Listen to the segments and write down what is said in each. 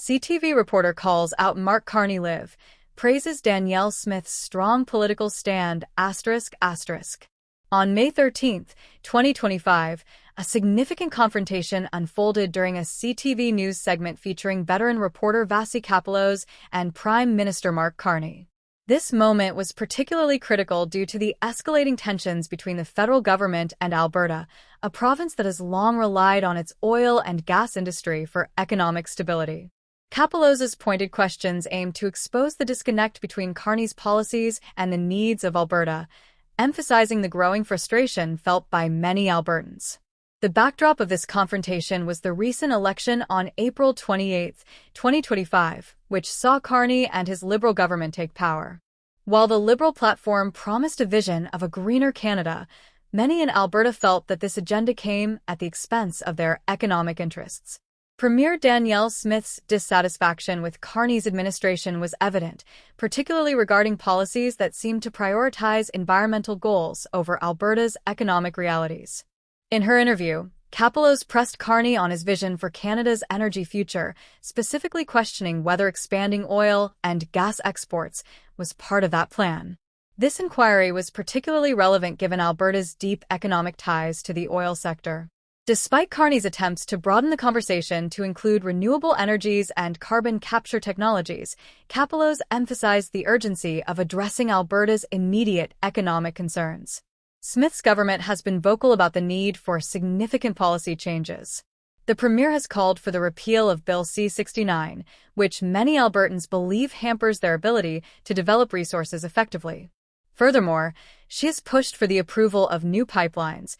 CTV reporter calls out Mark Carney live, praises Danielle Smith's strong political stand, ****. On May 13, 2025, a significant confrontation unfolded during a CTV news segment featuring veteran reporter Vassie Kapalos and Prime Minister Mark Carney. This moment was particularly critical due to the escalating tensions between the federal government and Alberta, a province that has long relied on its oil and gas industry for economic stability. Kapalos's pointed questions aimed to expose the disconnect between Carney's policies and the needs of Alberta, emphasizing the growing frustration felt by many Albertans. The backdrop of this confrontation was the recent election on April 28, 2025, which saw Carney and his Liberal government take power. While the Liberal platform promised a vision of a greener Canada, many in Alberta felt that this agenda came at the expense of their economic interests. Premier Danielle Smith's dissatisfaction with Carney's administration was evident, particularly regarding policies that seemed to prioritize environmental goals over Alberta's economic realities. In her interview, Kapalos pressed Carney on his vision for Canada's energy future, specifically questioning whether expanding oil and gas exports was part of that plan. This inquiry was particularly relevant given Alberta's deep economic ties to the oil sector. Despite Carney's attempts to broaden the conversation to include renewable energies and carbon capture technologies, Kapalos emphasized the urgency of addressing Alberta's immediate economic concerns. Smith's government has been vocal about the need for significant policy changes. The Premier has called for the repeal of Bill C-69, which many Albertans believe hampers their ability to develop resources effectively. Furthermore, she has pushed for the approval of new pipelines,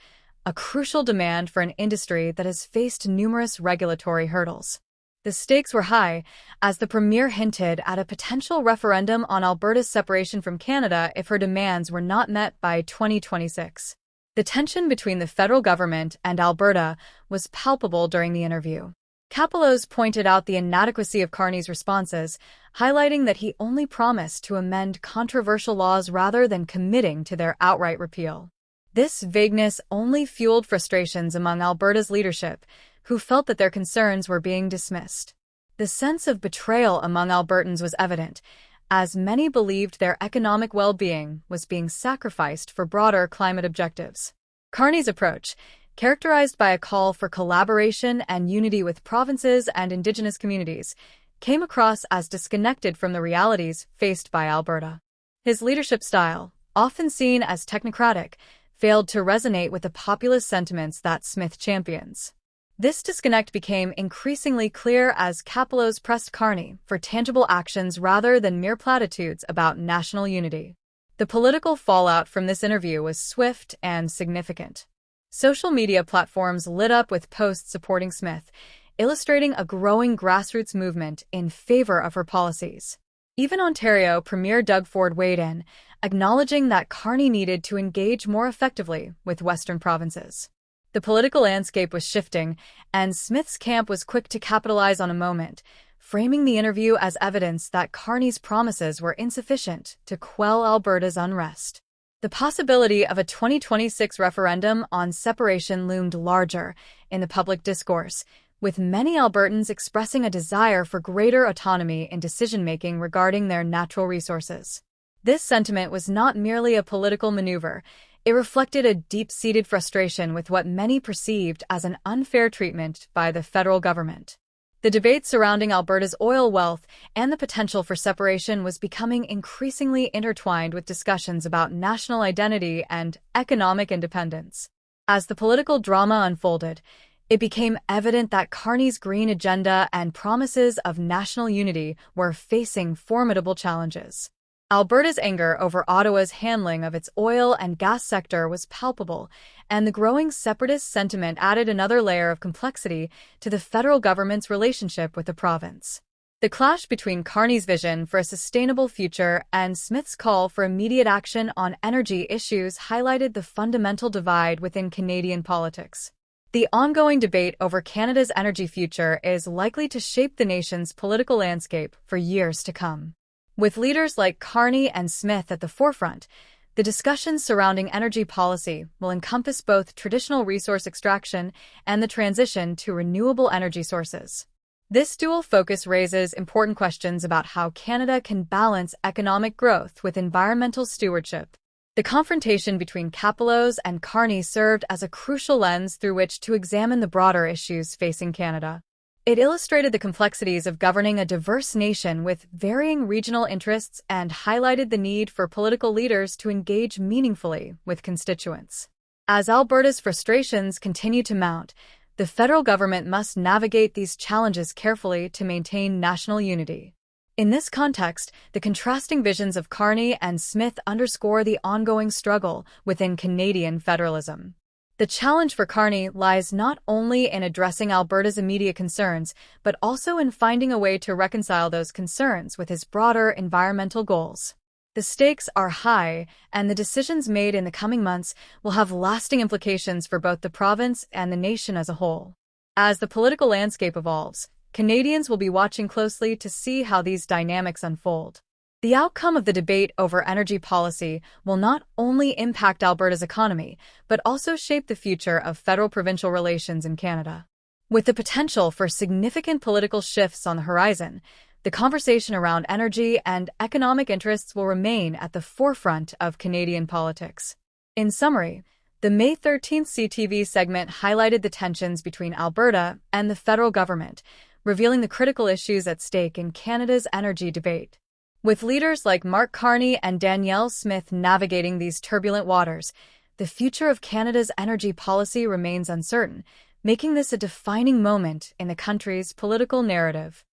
a crucial demand for an industry that has faced numerous regulatory hurdles. The stakes were high, as the Premier hinted at a potential referendum on Alberta's separation from Canada if her demands were not met by 2026. The tension between the federal government and Alberta was palpable during the interview. Kapalos pointed out the inadequacy of Carney's responses, highlighting that he only promised to amend controversial laws rather than committing to their outright repeal. This vagueness only fueled frustrations among Alberta's leadership, who felt that their concerns were being dismissed. The sense of betrayal among Albertans was evident, as many believed their economic well-being was being sacrificed for broader climate objectives. Carney's approach, characterized by a call for collaboration and unity with provinces and Indigenous communities, came across as disconnected from the realities faced by Alberta. His leadership style, often seen as technocratic, failed to resonate with the populist sentiments that Smith champions. This disconnect became increasingly clear as Kapalos pressed Carney for tangible actions rather than mere platitudes about national unity. The political fallout from this interview was swift and significant. Social media platforms lit up with posts supporting Smith, illustrating a growing grassroots movement in favor of her policies. Even Ontario Premier Doug Ford weighed in, acknowledging that Carney needed to engage more effectively with Western provinces. The political landscape was shifting, and Smith's camp was quick to capitalize on a moment, framing the interview as evidence that Carney's promises were insufficient to quell Alberta's unrest. The possibility of a 2026 referendum on separation loomed larger in the public discourse, with many Albertans expressing a desire for greater autonomy in decision-making regarding their natural resources. This sentiment was not merely a political maneuver. It reflected a deep-seated frustration with what many perceived as an unfair treatment by the federal government. The debate surrounding Alberta's oil wealth and the potential for separation was becoming increasingly intertwined with discussions about national identity and economic independence. As the political drama unfolded, it became evident that Carney's green agenda and promises of national unity were facing formidable challenges. Alberta's anger over Ottawa's handling of its oil and gas sector was palpable, and the growing separatist sentiment added another layer of complexity to the federal government's relationship with the province. The clash between Carney's vision for a sustainable future and Smith's call for immediate action on energy issues highlighted the fundamental divide within Canadian politics. The ongoing debate over Canada's energy future is likely to shape the nation's political landscape for years to come. With leaders like Carney and Smith at the forefront, the discussions surrounding energy policy will encompass both traditional resource extraction and the transition to renewable energy sources. This dual focus raises important questions about how Canada can balance economic growth with environmental stewardship. The confrontation between Kapalos and Carney served as a crucial lens through which to examine the broader issues facing Canada. It illustrated the complexities of governing a diverse nation with varying regional interests and highlighted the need for political leaders to engage meaningfully with constituents. As Alberta's frustrations continue to mount, the federal government must navigate these challenges carefully to maintain national unity. In this context, the contrasting visions of Carney and Smith underscore the ongoing struggle within Canadian federalism. The challenge for Carney lies not only in addressing Alberta's immediate concerns, but also in finding a way to reconcile those concerns with his broader environmental goals. The stakes are high, and the decisions made in the coming months will have lasting implications for both the province and the nation as a whole. As the political landscape evolves, Canadians will be watching closely to see how these dynamics unfold. The outcome of the debate over energy policy will not only impact Alberta's economy, but also shape the future of federal-provincial relations in Canada. With the potential for significant political shifts on the horizon, the conversation around energy and economic interests will remain at the forefront of Canadian politics. In summary, the May 13th CTV segment highlighted the tensions between Alberta and the federal government, revealing the critical issues at stake in Canada's energy debate. With leaders like Mark Carney and Danielle Smith navigating these turbulent waters, the future of Canada's energy policy remains uncertain, making this a defining moment in the country's political narrative.